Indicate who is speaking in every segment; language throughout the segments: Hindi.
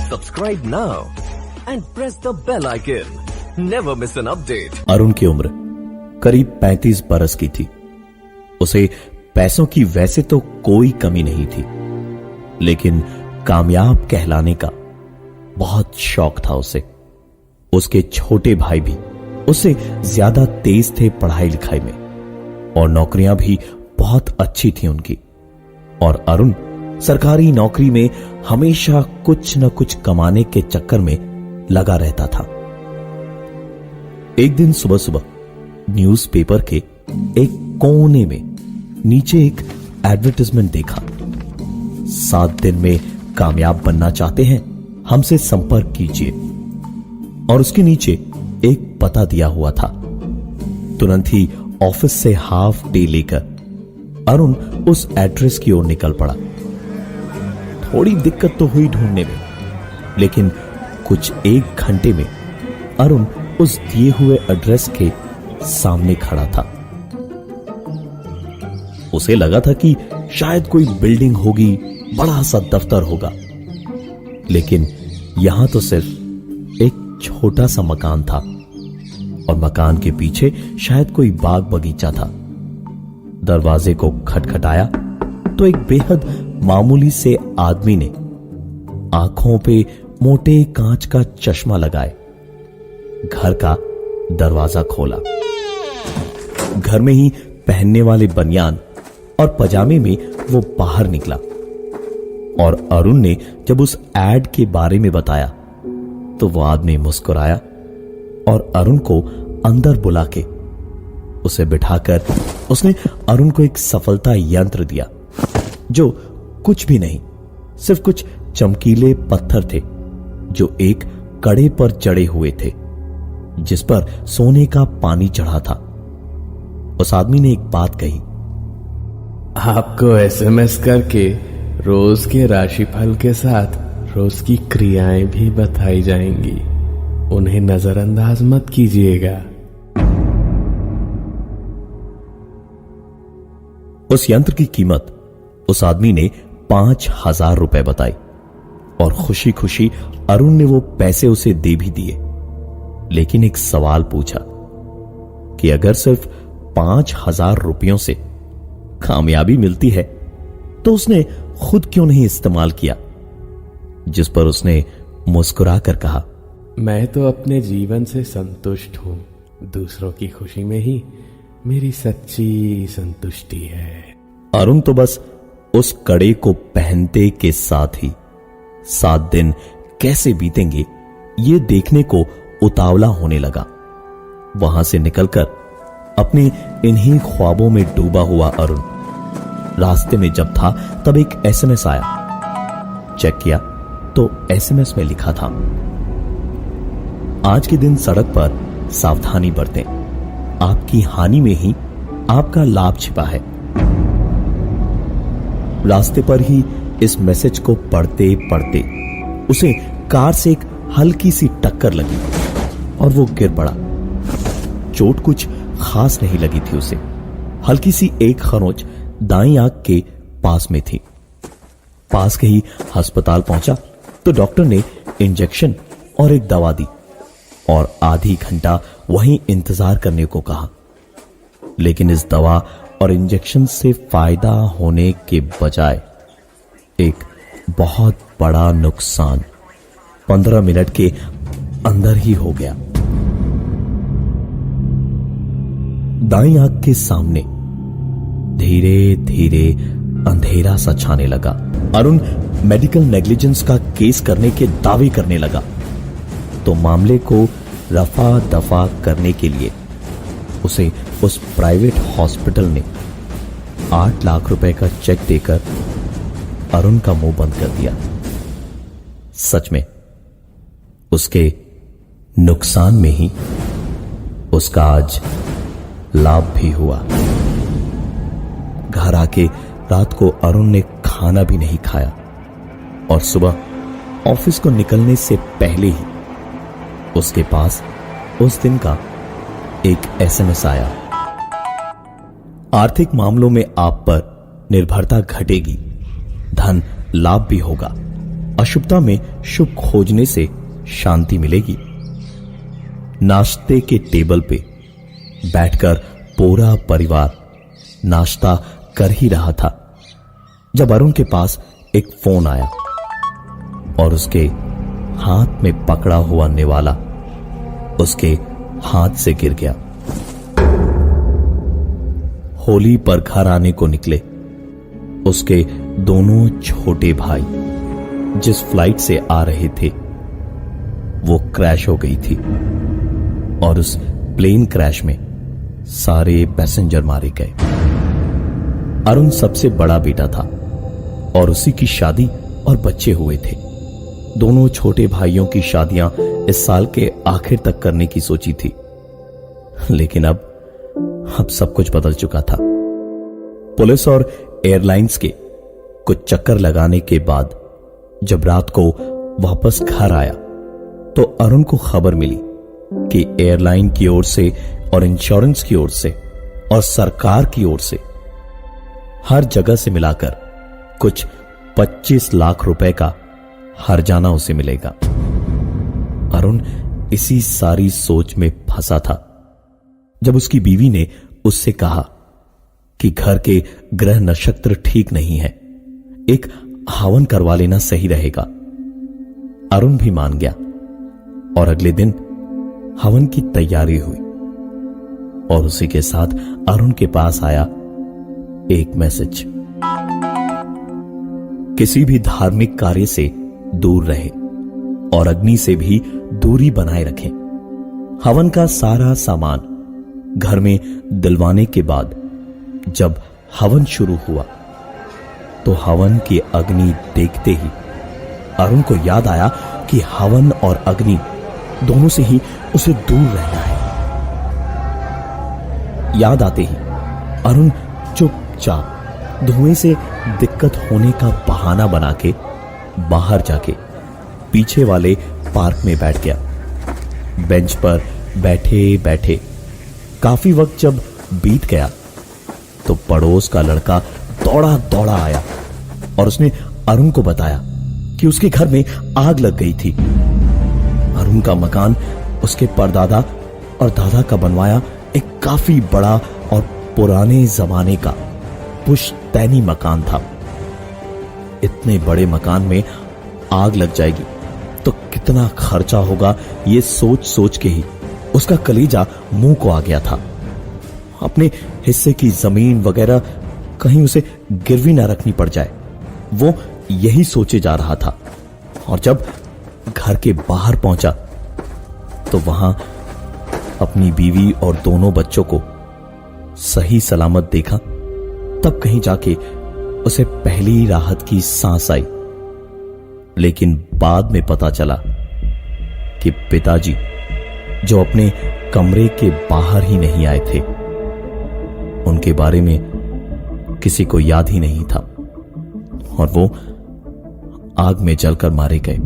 Speaker 1: Subscribe now and press the bell icon. Never miss an update.
Speaker 2: Arun की उम्र करीब 35 बरस की थी। उसे पैसों की वैसे तो कोई कमी नहीं थी, लेकिन कामयाब कहलाने का बहुत शौक था उसे। उसके छोटे भाई भी उससे ज्यादा तेज थे पढ़ाई लिखाई में, और नौकरियां भी बहुत अच्छी थी उनकी। और अरुण सरकारी नौकरी में हमेशा कुछ न कुछ कमाने के चक्कर में लगा रहता था। एक दिन सुबह सुबह न्यूज़पेपर के एक कोने में नीचे एक एडवर्टाइजमेंट देखा। 7 दिन में कामयाब बनना चाहते हैं, हमसे संपर्क कीजिए। और उसके नीचे एक पता दिया हुआ था। तुरंत ही ऑफिस से हाफ डे लेकर अरुण उस एड्रेस की ओर निकल पड़ा। थोड़ी दिक्कत तो हुई ढूंढने में, लेकिन कुछ 1 घंटे में अरुण उस दिए हुए एड्रेस के सामने खड़ा था। उसे लगा था कि शायद कोई बिल्डिंग होगी, बड़ा सा दफ्तर होगा, लेकिन यहां तो सिर्फ एक छोटा सा मकान था, और मकान के पीछे शायद कोई बाग बगीचा था। दरवाजे को खटखटाया तो एक बेहद मामूली से आदमी ने आंखों पे मोटे कांच का चश्मा लगाए घर का दरवाजा खोला। घर में ही पहनने वाले बनियान और पजामे में वो बाहर निकला, और अरुण ने जब उस एड के बारे में बताया तो वो आदमी मुस्कुराया और अरुण को अंदर बुला के उसे बिठाकर उसने अरुण को एक सफलता यंत्र दिया, जो कुछ भी नहीं, सिर्फ कुछ चमकीले पत्थर थे जो एक कड़े पर चढ़े हुए थे, जिस पर सोने का पानी चढ़ा था। उस आदमी ने एक बात कही,
Speaker 3: आपको एसएमएस करके रोज के राशिफल के साथ रोज की क्रियाएं भी बताई जाएंगी, उन्हें नजरअंदाज मत कीजिएगा।
Speaker 2: उस यंत्र की कीमत उस आदमी ने 5,000 रुपए बताई, और खुशी खुशी अरुण ने वो पैसे उसे दे भी दिए। लेकिन एक सवाल पूछा कि अगर सिर्फ 5,000 रुपयों से कामयाबी मिलती है तो उसने खुद क्यों नहीं इस्तेमाल किया, जिस पर उसने मुस्कुरा कर कहा,
Speaker 3: मैं तो अपने जीवन से संतुष्ट हूं, दूसरों की खुशी में ही मेरी सच्ची संतुष्टि है।
Speaker 2: अरुण तो बस उस कड़े को पहनते के साथ ही 7 दिन कैसे बीतेंगे ये देखने को उतावला होने लगा। वहां से निकलकर अपने इन्हीं ख्वाबों में डूबा हुआ अरुण रास्ते में जब था तब एक एसएमएस आया। चेक किया तो एसएमएस में लिखा था, आज के दिन सड़क पर सावधानी बरतें, आपकी हानि में ही आपका लाभ छिपा है। रास्ते पर ही इस मैसेज को पढ़ते पढ़ते उसे कार से एक हल्की सी टक्कर लगी और वो गिर पड़ा। चोट कुछ खास नहीं लगी थी उसे, हल्की सी एक खरोंच दाईं आंख के पास में थी। पास के ही अस्पताल पहुंचा तो डॉक्टर ने इंजेक्शन और एक दवा दी और आधी घंटा वहीं इंतजार करने को कहा। लेकिन इस दवा और इंजेक्शन से फायदा होने के बजाय एक बहुत बड़ा नुकसान 15 मिनट के अंदर ही हो गया। दाईं आंख के सामने धीरे धीरे अंधेरा सा छाने लगा। अरुण मेडिकल नेग्लिजेंस का केस करने के दावे करने लगा, तो मामले को रफा दफा करने के लिए उसे उस प्राइवेट हॉस्पिटल ने 8 लाख रुपए का चेक देकर अरुण का मुंह बंद कर दिया। सच में उसके नुकसान में ही उसका आज लाभ भी हुआ। घर आके रात को अरुण ने खाना भी नहीं खाया, और सुबह ऑफिस को निकलने से पहले ही उसके पास उस दिन का एक एसएमएस आया, आर्थिक मामलों में आप पर निर्भरता घटेगी, धन लाभ भी होगा, अशुभता में शुभ खोजने से शांति मिलेगी। नाश्ते के टेबल पे बैठकर पूरा परिवार नाश्ता कर ही रहा था जब अरुण के पास एक फोन आया और उसके हाथ में पकड़ा हुआ निवाला उसके हाथ से गिर गया। होली पर घर आने को निकले उसके दोनों छोटे भाई जिस फ्लाइट से आ रहे थे वो क्रैश हो गई थी और उस प्लेन क्रैश में सारे पैसेंजर मारे गए। अरुण सबसे बड़ा बेटा था और उसी की शादी और बच्चे हुए थे। दोनों छोटे भाइयों की शादियां इस साल के आखिर तक करने की सोची थी, लेकिन अब सब कुछ बदल चुका था। पुलिस और एयरलाइंस के कुछ चक्कर लगाने के बाद जब रात को वापस घर आया तो अरुण को खबर मिली कि एयरलाइन की ओर से और इंश्योरेंस की ओर से और सरकार की ओर से हर जगह से मिलाकर कुछ 25 लाख रुपए का हर्जाना उसे मिलेगा। अरुण इसी सारी सोच में फंसा था जब उसकी बीवी ने उससे कहा कि घर के ग्रह नक्षत्र ठीक नहीं है, एक हवन करवा लेना सही रहेगा। अरुण भी मान गया और अगले दिन हवन की तैयारी हुई और उसी के साथ अरुण के पास आया एक मैसेज, किसी भी धार्मिक कार्य से दूर रहे और अग्नि से भी दूरी बनाए रखें। हवन का सारा सामान घर में दिलवाने के बाद जब हवन शुरू हुआ तो हवन की अग्नि देखते ही अरुण को याद आया कि हवन और अग्नि दोनों से ही उसे दूर रहना है। याद आते ही अरुण चुपचाप धुएं से दिक्कत होने का बहाना बना के बाहर जाके पीछे वाले पार्क में बैठ गया। बेंच पर बैठे बैठे काफी वक्त जब बीत गया तो पड़ोस का लड़का दौड़ा दौड़ा आया और उसने अरुण को बताया कि उसके घर में आग लग गई थी। अरुण का मकान उसके परदादा और दादा का बनवाया एक काफी बड़ा और पुराने जमाने का पुश्तैनी मकान था। इतने बड़े मकान में आग लग जाएगी तो कितना खर्चा होगा, ये सोच सोच के ही उसका कलेजा मुंह को आ गया था। अपने हिस्से की जमीन वगैरह कहीं उसे गिरवी ना रखनी पड़ जाए, वो यही सोचे जा रहा था। और जब घर के बाहर पहुंचा तो वहां अपनी बीवी और दोनों बच्चों को सही सलामत देखा। तब कहीं जाके उसे पहली राहत की सांस आई, लेकिन बाद में पता चला कि पिताजी जो अपने कमरे के बाहर ही नहीं आए थे, उनके बारे में किसी को याद ही नहीं था और वो आग में जलकर मारे गए।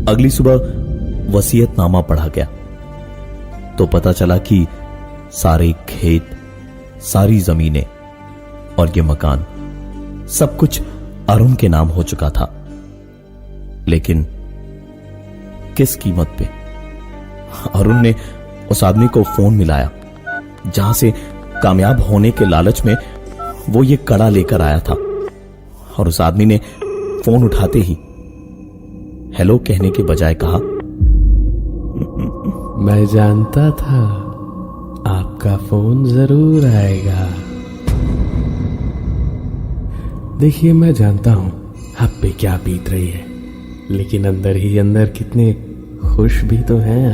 Speaker 2: अगली सुबह वसीयतनामा पढ़ा गया तो पता चला कि सारे खेत, सारी जमीनें और ये मकान सब कुछ अरुण के नाम हो चुका था। लेकिन किस कीमत पे? अरुण ने उस आदमी को फोन मिलाया जहां से कामयाब होने के लालच में वो ये कड़ा लेकर आया था, और उस आदमी ने फोन उठाते ही हेलो कहने के बजाय कहा,
Speaker 3: मैं जानता था आपका फोन जरूर आएगा। देखिए, मैं जानता हूं आप पे क्या बीत रही है, लेकिन अंदर ही अंदर कितने खुश भी तो हैं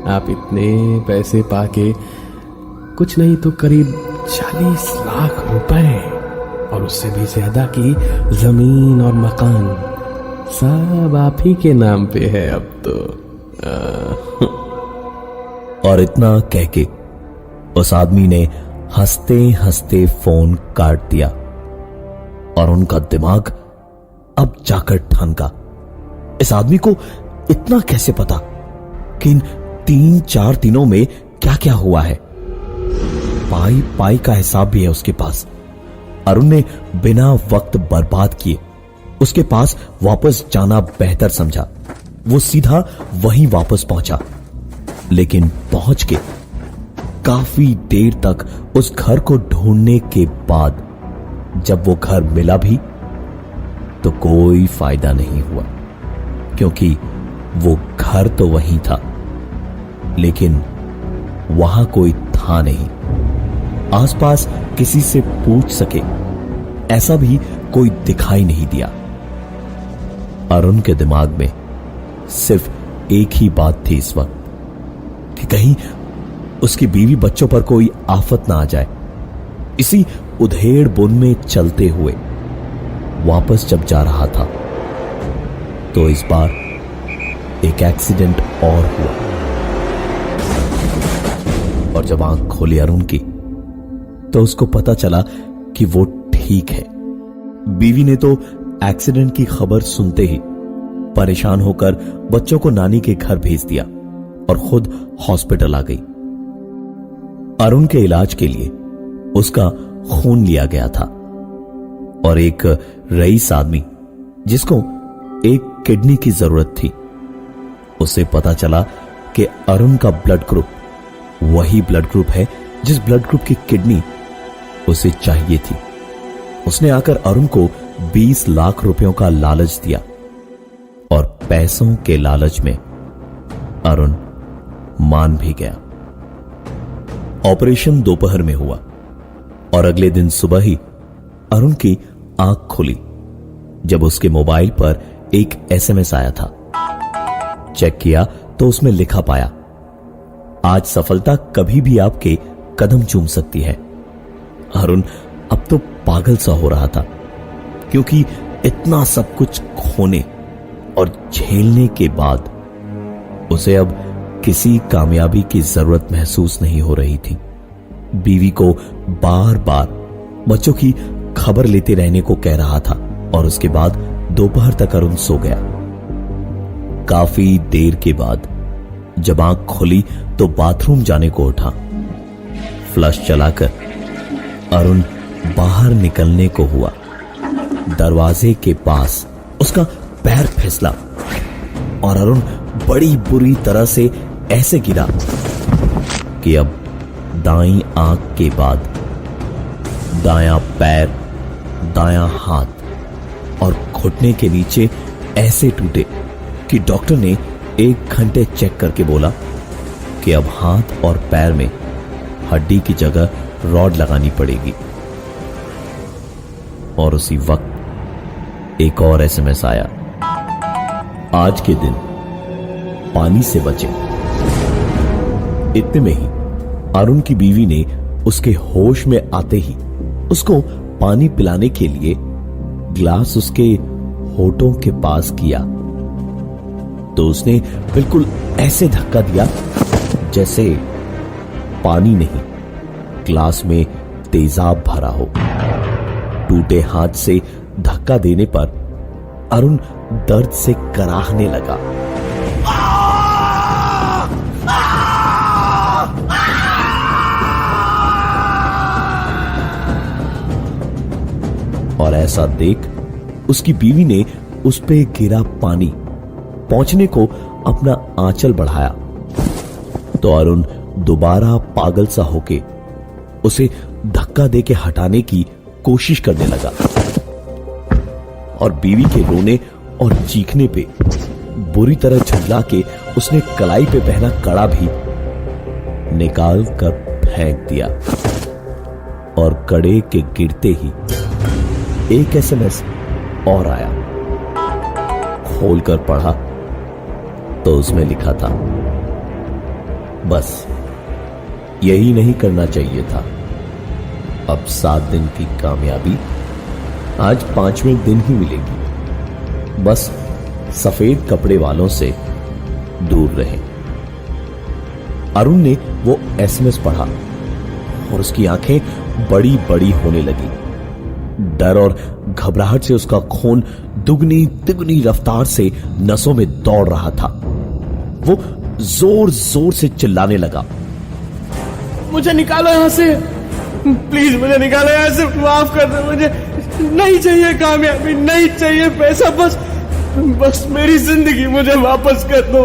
Speaker 3: आप इतने पैसे पाके कुछ नहीं तो करीब 40 लाख रुपए और उससे भी ज्यादा की जमीन और मकान सब आप ही के नाम पे है अब तो।
Speaker 2: और इतना कह के उस आदमी ने हंसते हंसते फोन काट दिया और उनका दिमाग अब जाकर ठनका। इस आदमी को इतना कैसे पता कि इन 3-4 दिनों में क्या क्या हुआ है? पाई पाई का हिसाब भी है उसके पास। अरुण ने बिना वक्त बर्बाद किए उसके पास वापस जाना बेहतर समझा। वो सीधा वहीं वापस पहुंचा, लेकिन पहुंच के काफी देर तक उस घर को ढूंढने के बाद जब वो घर मिला भी तो कोई फायदा नहीं हुआ, क्योंकि वो घर तो वहीं था लेकिन वहां कोई था नहीं। आसपास किसी से पूछ सके ऐसा भी कोई दिखाई नहीं दिया। अरुण के दिमाग में सिर्फ एक ही बात थी इस वक्त कि कहीं उसकी बीवी बच्चों पर कोई आफत ना आ जाए। इसी उधेड़ बुन में चलते हुए वापस जब जा रहा था तो इस बार एक एक्सीडेंट और हुआ, और जब आंख खोली अरुण की तो उसको पता चला कि वो ठीक है। बीवी ने तो एक्सीडेंट की खबर सुनते ही परेशान होकर बच्चों को नानी के घर भेज दिया और खुद हॉस्पिटल आ गई। अरुण के इलाज के लिए उसका खून लिया गया था और एक रईस आदमी जिसको एक किडनी की जरूरत थी, उसे पता चला कि अरुण का ब्लड ग्रुप वही ब्लड ग्रुप है जिस ब्लड ग्रुप की किडनी उसे चाहिए थी। उसने आकर अरुण को 20 लाख रुपयों का लालच दिया और पैसों के लालच में अरुण मान भी गया। ऑपरेशन दोपहर में हुआ और अगले दिन सुबह ही अरुण की आंख खुली जब उसके मोबाइल पर एक एसएमएस आया था। चेक किया तो उसमें लिखा पाया, आज सफलता कभी भी आपके कदम चूम सकती है। अरुण अब तो पागल सा हो रहा था, क्योंकि इतना सब कुछ खोने और झेलने के बाद उसे अब किसी कामयाबी की जरूरत महसूस नहीं हो रही थी। बीवी को बार बार बच्चों की खबर लेते रहने को कह रहा था और उसके बाद दोपहर तक अरुण सो गया। काफी देर के बाद जब आंख खुली तो बाथरूम जाने को उठा। फ्लश चलाकर अरुण बाहर निकलने को हुआ। दरवाजे के पास उसका पैर फिसला और अरुण बड़ी बुरी तरह से ऐसे गिरा कि अब दाईं आंख के बाद दायां पैर, दायां हाथ और घुटने के नीचे ऐसे टूटे कि डॉक्टर ने 1 घंटे चेक करके बोला कि अब हाथ और पैर में हड्डी की जगह रॉड लगानी पड़ेगी। और उसी वक्त एक और एसएमएस आया, आज के दिन पानी से बचे। इतने में ही अरुण की बीवी ने उसके होश में आते ही उसको पानी पिलाने के लिए ग्लास उसके होठों के पास किया तो उसने बिल्कुल ऐसे धक्का दिया जैसे पानी नहीं, ग्लास में तेजाब भरा हो। टूटे हाथ से धक्का देने पर अरुण दर्द से कराहने लगा। और ऐसा देख उसकी बीवी ने उस पे गिरा पानी पहुंचने को अपना आंचल बढ़ाया तो अरुण दोबारा पागल सा होके उसे धक्का देके हटाने की कोशिश करने लगा और बीवी के रोने और चीखने पे बुरी तरह झुंझला के उसने कलाई पे पहना कड़ा भी निकाल कर फेंक दिया। और कड़े के गिरते ही एक एसएमएस और आया। खोलकर पढ़ा तो उसमें लिखा था, बस यही नहीं करना चाहिए था। अब 7 दिन की कामयाबी आज 5वें दिन ही मिलेगी। बस सफेद कपड़े वालों से दूर रहें। अरुण ने वो एसएमएस पढ़ा और उसकी आंखें बड़ी बड़ी होने लगी। डर और घबराहट से उसका खून दुगनी तिगुनी रफ्तार से नसों में दौड़ रहा था। वो जोर जोर से चिल्लाने लगा,
Speaker 3: मुझे निकालो यहां से, प्लीज मुझे निकालो यहां से, माफ कर दो मुझे, नहीं चाहिए कामयाबी, नहीं चाहिए पैसा, बस मेरी जिंदगी मुझे वापस कर दो।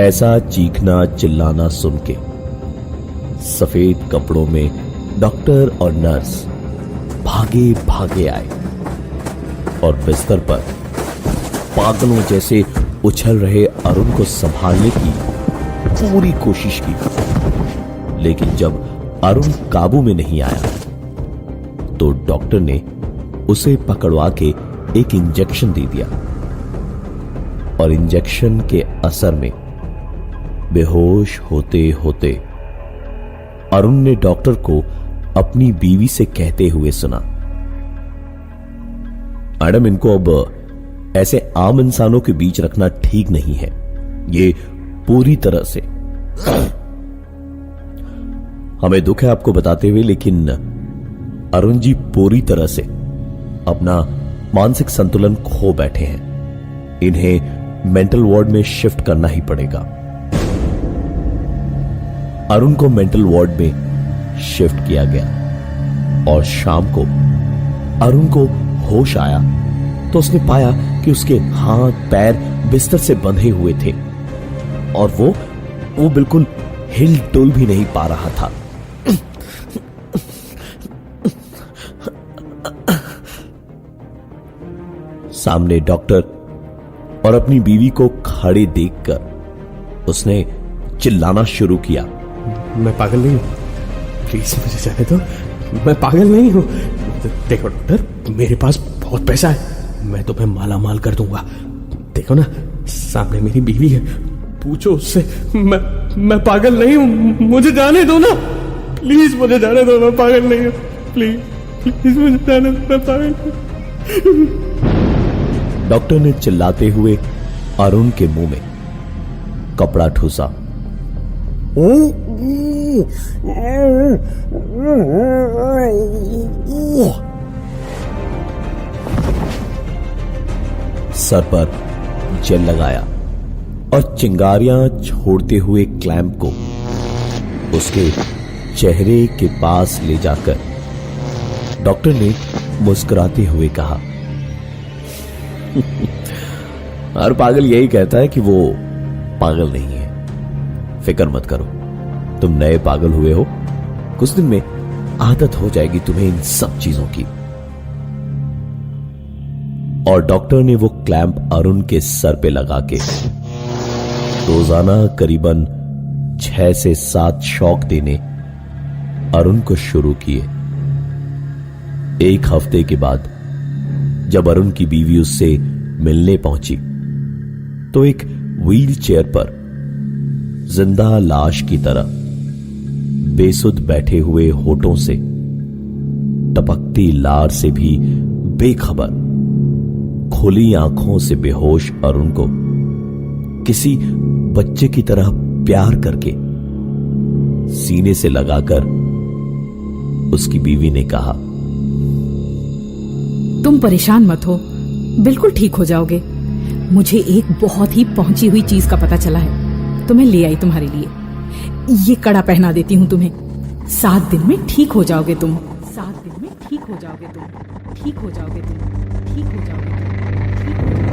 Speaker 2: ऐसा चीखना चिल्लाना सुन के सफेद कपड़ों में डॉक्टर और नर्स भागे भागे आए और बिस्तर पर पागलों जैसे उछल रहे अरुण को संभालने की पूरी कोशिश की। लेकिन जब अरुण काबू में नहीं आया तो डॉक्टर ने उसे पकड़वा के एक इंजेक्शन दे दिया और इंजेक्शन के असर में बेहोश होते होते अरुण ने डॉक्टर को अपनी बीवी से कहते हुए सुना, मैडम, इनको अब ऐसे आम इंसानों के बीच रखना ठीक नहीं है। ये पूरी तरह से, हमें दुख है आपको बताते हुए, लेकिन अरुण जी पूरी तरह से अपना मानसिक संतुलन खो बैठे हैं। इन्हें मेंटल वार्ड में शिफ्ट करना ही पड़ेगा। अरुण को मेंटल वार्ड में शिफ्ट किया गया और शाम को अरुण को होश आया तो उसने पाया कि उसके हाथ पैर बिस्तर से बंधे हुए थे और वो बिल्कुल हिल डुल भी नहीं पा रहा था। सामने डॉक्टर और अपनी बीवी को खड़े देखकर उसने चिल्लाना शुरू किया,
Speaker 3: मैं पागल नहीं हूं, प्लीज मुझे जाने दो, मैं पागल नहीं हूं। देखो डॉक्टर, मेरे पास बहुत पैसा है, मैं तुम्हें माला माल कर दूंगा। देखो ना, सामने मेरी बीवी है, पूछो उससे। मैं पागल नहीं हूं, मुझे जाने दो ना, प्लीज मुझे जाने दो, मैं पागल नहीं हूं, प्लीज प्लीज मुझे जाने दो, मैं पागल नहीं।
Speaker 2: डॉक्टर ने चिल्लाते हुए अरुण के मुंह में कपड़ा ठूसा। सर पर जेल लगाया और चिंगारियां छोड़ते हुए क्लैंप को उसके चेहरे के पास ले जाकर डॉक्टर ने मुस्कुराते हुए कहा, हर पागल यही कहता है कि वो पागल नहीं है। फिक्र मत करो, तुम नए पागल हुए हो, कुछ दिन में आदत हो जाएगी तुम्हें इन सब चीजों की। और डॉक्टर ने वो क्लैंप अरुण के सर पे लगा के रोजाना करीबन 6 से 7 शॉक देने अरुण को शुरू किए। एक हफ्ते के बाद जब अरुण की बीवी उससे मिलने पहुंची तो एक व्हील चेयर पर जिंदा लाश की तरह बेसुध बैठे हुए होठों से टपकती लार से भी बेखबर खुली आंखों से बेहोश अरुण को किसी बच्चे की तरह प्यार करके सीने से लगाकर उसकी बीवी ने कहा,
Speaker 4: तुम परेशान मत हो, बिल्कुल ठीक हो जाओगे। मुझे एक बहुत ही पहुंची हुई चीज का पता चला है, तो मैं ले आई तुम्हारे लिए। ये कड़ा पहना देती हूँ तुम्हें, 7 दिन में ठीक हो जाओगे तुम। 7 दिन में ठीक हो जाओगे तुम, ठीक हो जाओगे तुम, ठीक हो जाओगे तुम।